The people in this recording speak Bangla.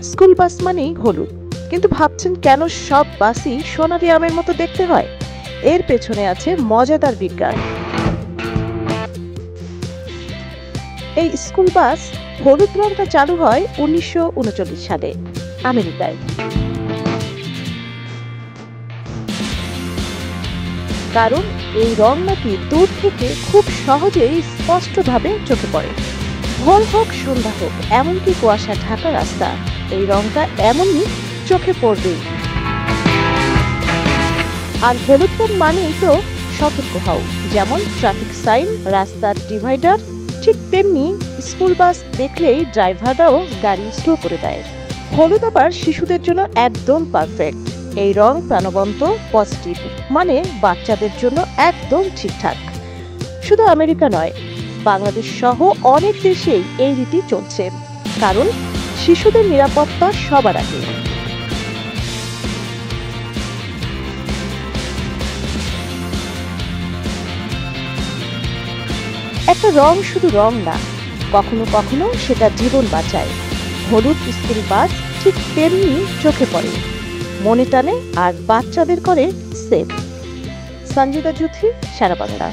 স্কুল বাস মানেই হলুদ, কিন্তু ভাবছেন কেন সব বাসই সোনালী আমের মতো দেখতে হয়? এর পেছনে আছে মজাদার বিজ্ঞান। এই স্কুল বাস হলুদ রংটা চালু হয় 1939 সালে আমেরিকায়। কারণ এই রং নাকি দূর থেকে খুব সহজেই স্পষ্টভাবে চোখে পড়ে। ভোর হোক সন্ধ্যা হোক, এমনকি কুয়াশা ঢাকা রাস্তা, এই রংটা এমনই চোখে পড়বেই। আর হলুদ রং মানেই তো সতর্ক হও, যেমন ট্রাফিক সাইন, রাস্তার ডিভাইডার, ঠিক তেমনি স্কুল বাস দেখলেই ড্রাইভাররাও গাড়ি স্লো করে দেয়। হলুদ আবার শিশুদের জন্য একদম পারফেক্ট। এই রং প্রাণবন্ত, পজিটিভ, মানে বাচ্চাদের জন্য একদম ঠিকঠাক। শুধু আমেরিকা নয়, বাংলাদেশ সহ অনেক দেশেই এই রীতি চলছে, কারণ শিশুদের নিরাপত্তা সবার আগে। একটা রং শুধু রং না, কখনো কখনো সেটা জীবন বাঁচায়। হলুদ স্কুল বাস ঠিক তেমনি চোখে পড়ে, মনে টানে আর বাচ্চাদের করে সেফ। সঞ্জিতা জুথি, সারা বাংলা।